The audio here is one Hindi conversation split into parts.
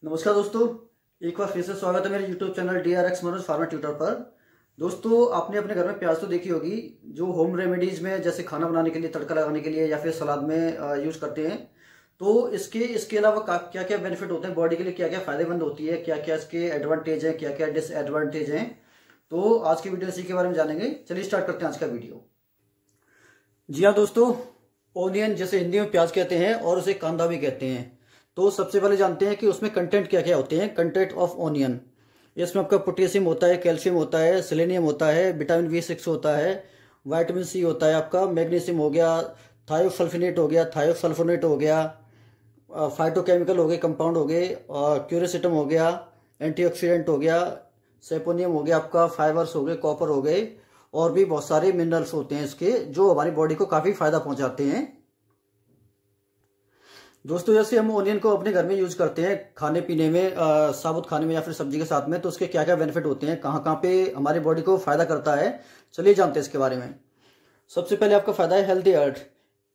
नमस्कार दोस्तों, एक बार फिर से स्वागत है मेरे YouTube channel DRX Manoj pharma tutor पर। दोस्तों, आपने अपने घर में प्याज तो देखी होगी, जो होम रेमेडीज में जैसे खाना बनाने के लिए, तड़का लगाने के लिए या फिर सलाद में यूज करते हैं। तो इसके अलावा क्या क्या बेनिफिट होते हैं बॉडी के लिए, क्या क्या फायदेमंद होती है, क्या क्या इसके एडवांटेज हैं, क्या क्या डिसएडवांटेज हैं। तो आज की वीडियो इसी के बारे में जानेंगे। चलिए स्टार्ट करते हैं आज का वीडियो। जी हाँ दोस्तों, ओनियन जैसे हिंदी में प्याज कहते हैं और उसे कांदा भी कहते हैं। तो सबसे पहले जानते हैं कि उसमें कंटेंट क्या क्या होते हैं। कंटेंट ऑफ ओनियन, इसमें आपका पोटेशियम होता है, कैल्शियम होता है, सेलेनियम होता है, विटामिन B6 होता है, विटामिन C होता है, आपका मैग्नीशियम हो गया, थायोसल्फेनेट हो गया, थायोसल्फोनेट हो गया, फाइटोकेमिकल हो गए, कंपाउंड हो गए, क्यूरेसिटम हो गया, एंटीऑक्सीडेंट हो गया, सेपोनियम हो गया, आपका फाइबर्स हो गए, कॉपर हो गए, और भी बहुत सारे मिनरल्स होते हैं इसके, जो हमारी बॉडी को काफ़ी फायदा पहुंचाते हैं। दोस्तों, जैसे हम ओनियन को अपने घर में यूज करते हैं खाने पीने में, साबुत खाने में या फिर सब्जी के साथ में, तो उसके क्या क्या बेनिफिट होते हैं, कहाँ कहाँ पे हमारी बॉडी को फायदा करता है, चलिए जानते हैं इसके बारे में। सबसे पहले आपका फायदा है हेल्दी हार्ट।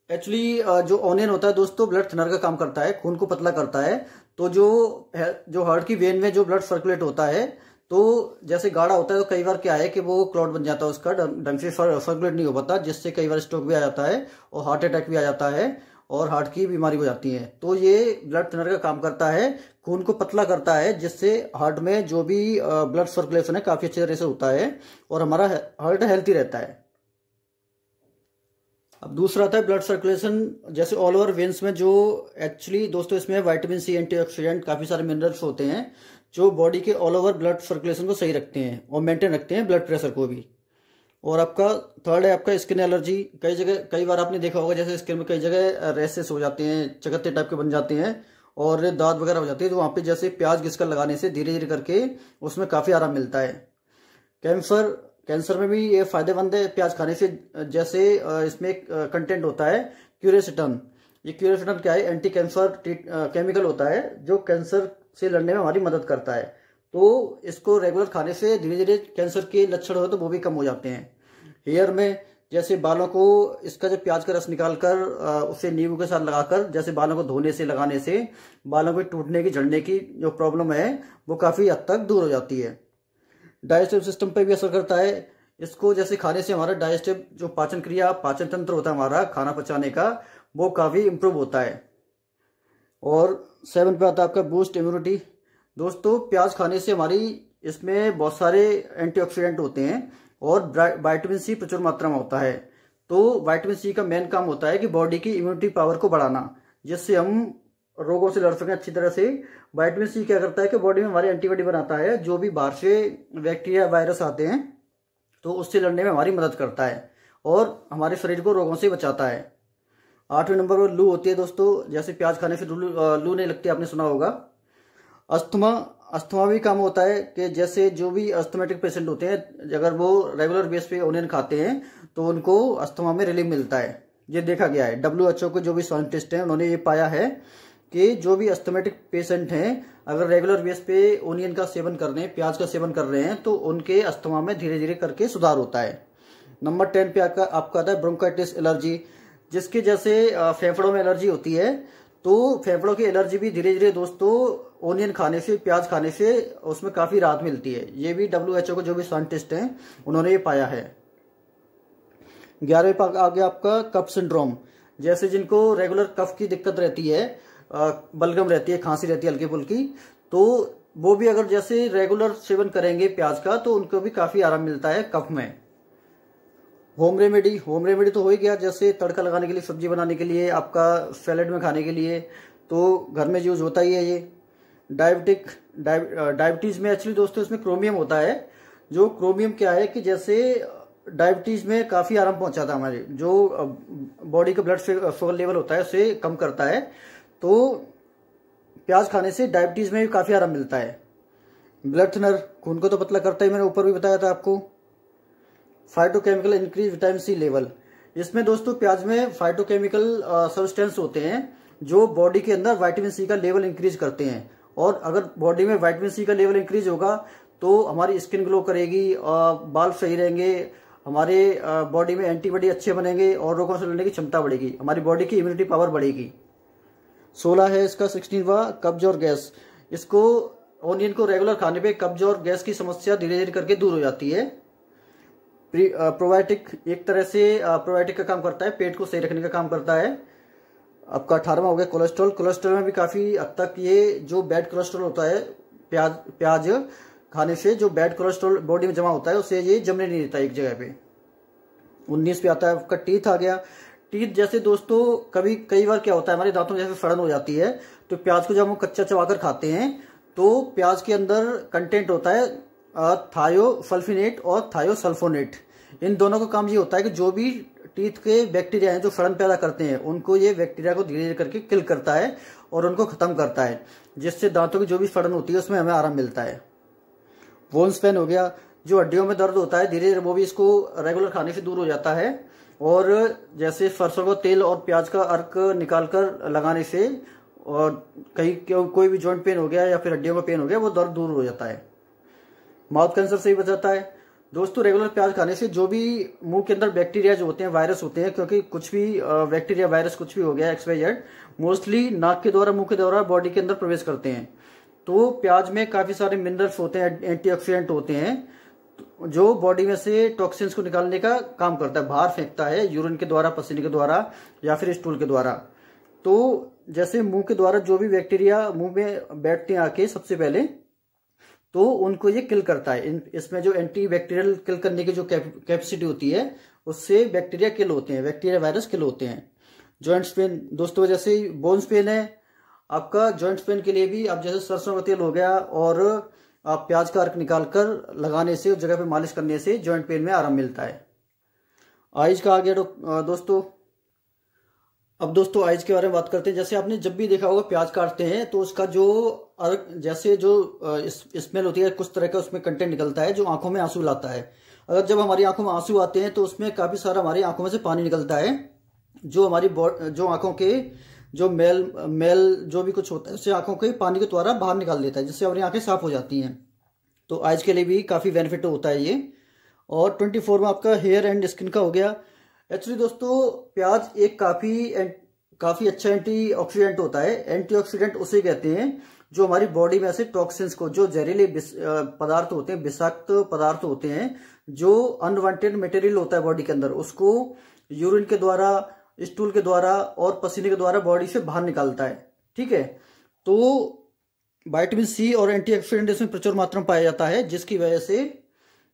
एक्चुअली जो ओनियन होता है दोस्तों, ब्लड थिनर का काम करता है, खून को पतला करता है। तो जो हार्ट की वेन में जो ब्लड सर्कुलेट होता है, तो जैसे गाढ़ा होता है तो कई बार क्या है कि वो क्लॉट बन जाता है, उसका ढंग से सर्कुलेट नहीं हो पाता, जिससे कई बार स्ट्रोक भी आ जाता है और हार्ट अटैक भी आ जाता है और हार्ट की बीमारी हो जाती है। तो ये ब्लड थिनर का काम करता है, खून को पतला करता है, जिससे हार्ट में जो भी ब्लड सर्कुलेशन है काफी अच्छे तरह से होता है और हमारा हार्ट हेल्थी रहता है। अब दूसरा आता है ब्लड सर्कुलेशन, जैसे ऑल ओवर वेन्स में, जो एक्चुअली दोस्तों इसमें विटामिन C, एंटीऑक्सीडेंट, काफी सारे मिनरल्स होते हैं जो बॉडी के ऑल ओवर ब्लड सर्कुलेशन को सही रखते हैं और मेंटेन रखते हैं ब्लड प्रेशर को भी। और आपका थर्ड है आपका स्किन एलर्जी। कई बार आपने देखा होगा, जैसे स्किन में कई जगह रैसेस हो जाते हैं, चकत्ते टाइप के बन जाते हैं और दाद वगैरह हो जाती है, तो वहाँ पे जैसे प्याज घिसकर लगाने से धीरे धीरे करके उसमें काफ़ी आराम मिलता है। कैंसर में भी ये फायदेमंद है प्याज खाने से। जैसे इसमें एक कंटेंट होता है क्यूरेसिटन। ये क्यूरेसिटन क्या है, एंटी कैंसर केमिकल होता है जो कैंसर से लड़ने में हमारी मदद करता है। तो इसको रेगुलर खाने से धीरे धीरे कैंसर के लक्षण हो तो वो भी कम हो जाते हैं। हेयर में, जैसे बालों को इसका जब प्याज का रस निकाल कर उसे नींबू के साथ लगाकर, जैसे बालों को धोने से, लगाने से बालों को टूटने की, झड़ने की जो प्रॉब्लम है वो काफ़ी हद तक दूर हो जाती है। डाइजेस्टिव सिस्टम पर भी असर करता है। इसको जैसे खाने से हमारा डाइजेस्टिव जो पाचन क्रिया, पाचन तंत्र होता है हमारा खाना पचाने का, वो काफ़ी इम्प्रूव होता है। और 7 पे आता है आपका बूस्ट इम्यूनिटी। दोस्तों, प्याज खाने से हमारी इसमें बहुत सारे एंटीऑक्सीडेंट होते हैं और विटामिन C प्रचुर मात्रा में होता है। तो विटामिन C का मेन काम होता है कि बॉडी की इम्यूनिटी पावर को बढ़ाना, जिससे हम रोगों से लड़ सकें अच्छी तरह से। विटामिन C क्या करता है कि बॉडी में हमारी एंटीबॉडी बनाता है, जो भी बाहर से बैक्टीरिया, वायरस आते हैं तो उससे लड़ने में हमारी मदद करता है और हमारे शरीर को रोगों से बचाता है। 8वें नंबर पर लू होती है दोस्तों। जैसे प्याज खाने से लू नहीं लगती, आपने सुना होगा। अस्थमा भी काम होता है कि जैसे जो भी अस्थमेटिक पेशेंट होते हैं, अगर वो रेगुलर बेस पे ओनियन खाते हैं तो उनको अस्थमा में रिलीफ मिलता है। ये देखा गया है, WHO के जो भी साइंटिस्ट हैं उन्होंने ये पाया है कि जो भी अस्थमेटिक पेशेंट हैं, अगर रेगुलर बेस पे ओनियन का सेवन कर रहे हैं, प्याज का सेवन कर रहे हैं, तो उनके अस्थमा में धीरे धीरे करके सुधार होता है। नंबर 10 पे आपका आता है ब्रोंकाइटिस एलर्जी, जिसके जैसे फेफड़ों में एलर्जी होती है, तो फेफड़ों की एलर्जी भी धीरे धीरे दोस्तों ओनियन खाने से, प्याज खाने से उसमें काफ़ी राहत मिलती है। ये भी WHO के जो भी साइंटिस्ट हैं उन्होंने ये पाया है। 11वें पर आ गया आपका कफ सिंड्रोम। जैसे जिनको रेगुलर कफ की दिक्कत रहती है, बलगम रहती है, खांसी रहती है हल्की फुल्की, तो वो भी अगर जैसे रेगुलर सेवन करेंगे प्याज का तो उनको भी काफ़ी आराम मिलता है कफ में। होम रेमेडी तो हो ही गया, जैसे तड़का लगाने के लिए, सब्जी बनाने के लिए, आपका सैलेड में खाने के लिए, तो घर में यूज होता ही है ये। डायबिटीज़ में एक्चुअली दोस्तों इसमें क्रोमियम होता है। जो क्रोमियम क्या है कि जैसे डायबिटीज़ में काफ़ी आराम पहुंचाता है, हमारे जो बॉडी का ब्लड शुगर लेवल होता है उसे कम करता है। तो प्याज खाने से डायबिटीज़ में भी काफ़ी आराम मिलता है। ब्लड थिनर, खून को तो पतला करता है, मैंने ऊपर भी बताया था आपको। Phytochemical increase vitamin C level. इसमें दोस्तों प्याज में फाइटोकेमिकल सब्सटेंस होते हैं जो बॉडी के अंदर विटामिन C का लेवल इंक्रीज करते हैं। और अगर बॉडी में विटामिन C का लेवल इंक्रीज होगा तो हमारी स्किन ग्लो करेगी, बाल सही रहेंगे, हमारे बॉडी में एंटीबॉडी अच्छे बनेंगे और रोगों से लड़ने की क्षमता बढ़ेगी, हमारी बॉडी की इम्यूनिटी पावर बढ़ेगी। 16 है इसका 16वां कब्ज और गैस। इसको ऑनियन को रेगुलर खाने पे कब्ज और गैस की समस्या धीरे धीरे करके दूर हो जाती है। प्रोबायोटिक एक तरह से प्रोबायोटिक का काम करता है, पेट को सही रखने का काम करता है। आपका 18वां हो गया कोलेस्ट्रॉल। कोलेस्ट्रॉल में भी काफ़ी हद तक ये जो बैड कोलेस्ट्रॉल होता है, प्याज खाने से जो बैड कोलेस्ट्रॉल बॉडी में जमा होता है उसे ये जमने नहीं देता एक जगह पे। 19 पे आता है आपका टीथ आ गया। टीथ जैसे दोस्तों कई बार क्या होता है, हमारे दांतों में जैसे सड़न हो जाती है, तो प्याज को जब हम कच्चा चबाकर खाते हैं तो प्याज के अंदर कंटेंट होता है थायोसल्फिनेट और थायोसल्फोनेट। इन दोनों का काम ये होता है कि जो भी टीथ के बैक्टीरिया हैं जो सड़न पैदा करते हैं, उनको ये बैक्टीरिया को धीरे धीरे करके किल करता है और उनको खत्म करता है, जिससे दांतों की जो भी सड़न होती है उसमें हमें आराम मिलता है। बोन्स पेन हो गया, जो हड्डियों में दर्द होता है धीरे धीरे वो भी इसको रेगुलर खाने से दूर हो जाता है। और जैसे सरसों का तेल और प्याज का अर्क निकालकर लगाने से और कोई भी जॉइंट पेन हो गया या फिर हड्डियों का पेन हो गया वो दर्द दूर हो जाता है। माउथ कैंसर से भी बचाता है। दोस्तों रेगुलर प्याज खाने से जो भी मुंह के अंदर बैक्टीरिया जो होते हैं, वायरस होते हैं, क्योंकि कुछ भी बैक्टीरिया वायरस कुछ भी हो गया XYZ मोस्टली नाक के द्वारा मुंह के द्वारा बॉडी के अंदर प्रवेश करते हैं। तो प्याज में काफी सारे मिनरल्स होते हैं, एंटीऑक्सीडेंट होते हैं जो बॉडी में से टॉक्सिन्स को निकालने का काम करता है, बाहर फेंकता है यूरिन के द्वारा, पसीने के द्वारा या फिर स्टूल के द्वारा। तो जैसे मुंह के द्वारा जो भी बैक्टीरिया मुंह में बैठते हैं आके सबसे पहले, तो उनको ये किल करता है। इसमें जो एंटी बैक्टीरियल किल करने की जो कैपेसिटी होती है उससे बैक्टीरिया किल होते हैं, बैक्टीरिया वायरस किल होते हैं। जॉइंट्स पेन दोस्तों, जैसे बोन्स पेन है आपका, जॉइंट्स पेन के लिए भी आप जैसे सरसों का तेल हो गया और आप प्याज का अर्क निकालकर लगाने से, उस जगह पे मालिश करने से जॉइंट पेन में आराम मिलता है। आइज का आ गया दोस्तों। अब दोस्तों आइज के बारे में बात करते हैं। जैसे आपने जब भी देखा होगा प्याज काटते हैं तो उसका जो अर्क जैसे जो स्मेल होती है कुछ तरह का उसमें कंटेंट निकलता है जो आंखों में आंसू लाता है। अगर जब हमारी आंखों में आंसू आते हैं तो उसमें काफी सारा हमारी आंखों में से पानी निकलता है, जो हमारी जो आंखों के जो मेल जो भी कुछ होता है उससे आंखों के पानी के द्वारा बाहर निकाल देता है, जिससे हमारी आंखें साफ हो जाती हैं। तो आइज के लिए भी काफी बेनिफिट होता है ये। और 24 में आपका हेयर एंड स्किन का हो गया। एक्चुअली दोस्तों प्याज एक काफी अच्छा एंटीऑक्सीडेंट होता है। एंटीऑक्सीडेंट उसे कहते हैं जो हमारी बॉडी में ऐसे टॉक्सिन्स को, जो जहरीले पदार्थ होते हैं, विषाक्त पदार्थ होते हैं, जो अनवांटेड मटेरियल होता है बॉडी के अंदर, उसको यूरिन के द्वारा, स्टूल के द्वारा और पसीने के द्वारा बॉडी से बाहर निकालता है। ठीक है, तो विटामिन सी और एंटीऑक्सीडेंट इसमें प्रचुर मात्रा में पाया जाता है, जिसकी वजह से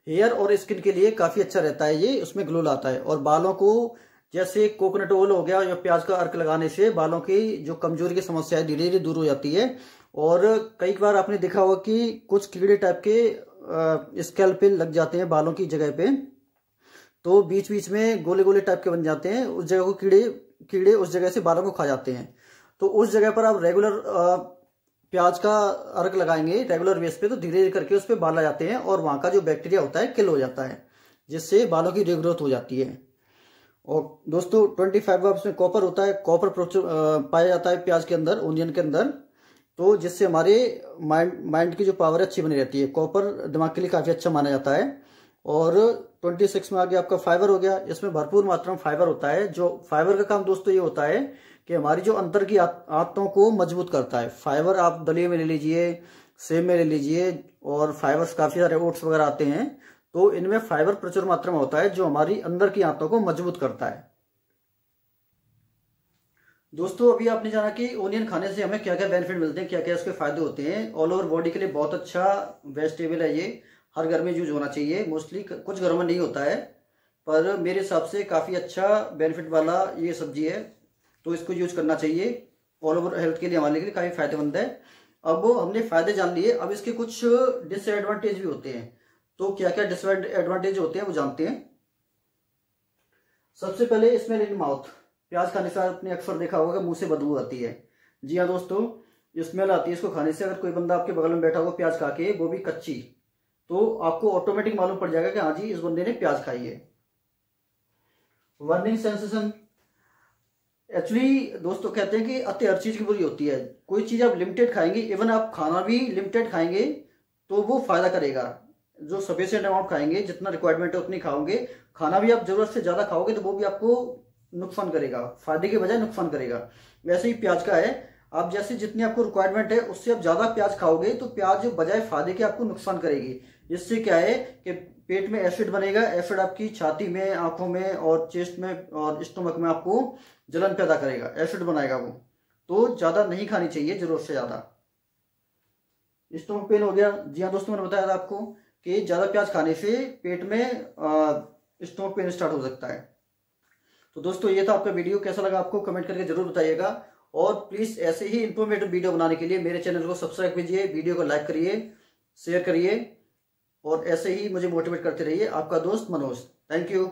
हेयर और स्किन के लिए काफी अच्छा रहता है ये, उसमें ग्लो लाता है। और बालों को जैसे कोकोनट ऑयल हो गया या प्याज का अर्क लगाने से बालों की जो कमजोरी की समस्या है धीरे धीरे दूर हो जाती है। और कई बार आपने देखा होगा कि कुछ कीड़े टाइप के स्कैल्प पे लग जाते हैं बालों की जगह पे, तो बीच बीच में गोले गोले टाइप के बन जाते हैं, उस जगह को कीड़े उस जगह से बालों को खा जाते हैं। तो उस जगह पर आप रेगुलर प्याज का अर्क लगाएंगे रेगुलर बेस पे, तो धीरे धीरे करके उस पर बाल आ जाते हैं और वहां का जो बैक्टीरिया होता है किल हो जाता है, जिससे बालों की रीग्रोथ हो जाती है। और दोस्तों 25 में कॉपर होता है, कॉपर पाया जाता है प्याज के अंदर, ओनियन के अंदर, तो जिससे हमारे माइंड की जो पावर है अच्छी बनी रहती है। कॉपर दिमाग के लिए काफी अच्छा माना जाता है। और 26 में आ गया आपका फाइबर हो गया। इसमें भरपूर मात्रा में फाइबर होता है। जो फाइबर का काम दोस्तों ये होता है कि हमारी जो अंदर की आंतों को मजबूत करता है। फाइबर आप दलिए में ले लीजिए, सेब में ले लीजिए, और फाइबर्स काफी सारे ओट्स वगैरह आते हैं, तो इनमें फाइबर प्रचुर मात्रा में होता है जो हमारी अंदर की आंतों को मजबूत करता है। दोस्तों अभी आपने जाना कि ओनियन खाने से हमें क्या क्या बेनिफिट मिलते हैं, क्या क्या उसके फायदे होते हैं। ऑल ओवर बॉडी के लिए बहुत अच्छा वेजिटेबल है ये, हर घर में यूज होना चाहिए। मोस्टली कुछ घरों में नहीं होता है, पर मेरे हिसाब से काफ़ी अच्छा बेनिफिट वाला ये सब्जी है, तो इसको यूज करना चाहिए। ऑल ओवर हेल्थ के लिए हमारे लिए काफ़ी फायदेमंद है। अब हमने फायदे जान लिए, अब इसके कुछ डिसएडवांटेज भी होते हैं। तो क्या क्या डिसएडवांटेज होते हैं वो जानते हैं। सबसे पहले स्मेल इन माउथ। प्याज खाने से आपने अक्सर देखा होगा कि मुंह से बदबू आती है। जी हाँ दोस्तों, स्मेल आती है इसको खाने से। अगर कोई बंदा आपके बगल में बैठा होगा प्याज खा के, वो भी कच्ची, तो आपको ऑटोमेटिक मालूम पड़ जाएगा कि हाँ जी इस बंदे ने प्याज खाई है। Burning sensation. एक्चुअली दोस्तों कहते हैं कि अति हर चीज की बुरी होती है। कोई चीज आप लिमिटेड खाएंगे, इवन आप खाना भी लिमिटेड खाएंगे तो वो फायदा करेगा। जो सफिशिएंट अमाउंट खाएंगे, जितना रिक्वायरमेंट है उतनी खाओगे। खाना भी आप जरूरत से ज्यादा खाओगे तो वो भी आपको नुकसान करेगा, फायदे के बजाय नुकसान करेगा। वैसे ही प्याज का है, आप जैसे जितनी आपको रिक्वायरमेंट है उससे आप ज़्यादा प्याज खाओगे तो प्याज बजाय फायदे के आपको नुकसान करेगी। इससे क्या है कि पेट में एसिड बनेगा, एसिड आपकी छाती में, आंखों में और चेस्ट में और स्टोमक में आपको जलन पैदा करेगा, एसिड बनाएगा वो। तो ज़्यादा नहीं खानी चाहिए जरूरत से ज़्यादा। स्टोमक पेन हो गया, जी हाँ दोस्तों, मैंने बताया था आपको कि ज़्यादा प्याज खाने से पेट में स्टोमक पेन स्टार्ट हो सकता है। तो दोस्तों ये था आपका वीडियो, कैसा लगा आपको कमेंट करके जरूर बताइएगा। और प्लीज़ ऐसे ही इंफॉर्मेटिव वीडियो बनाने के लिए मेरे चैनल को सब्सक्राइब कीजिए, वीडियो को लाइक करिए, शेयर करिए और ऐसे ही मुझे मोटिवेट करते रहिए। आपका दोस्त मनोज। Thank you.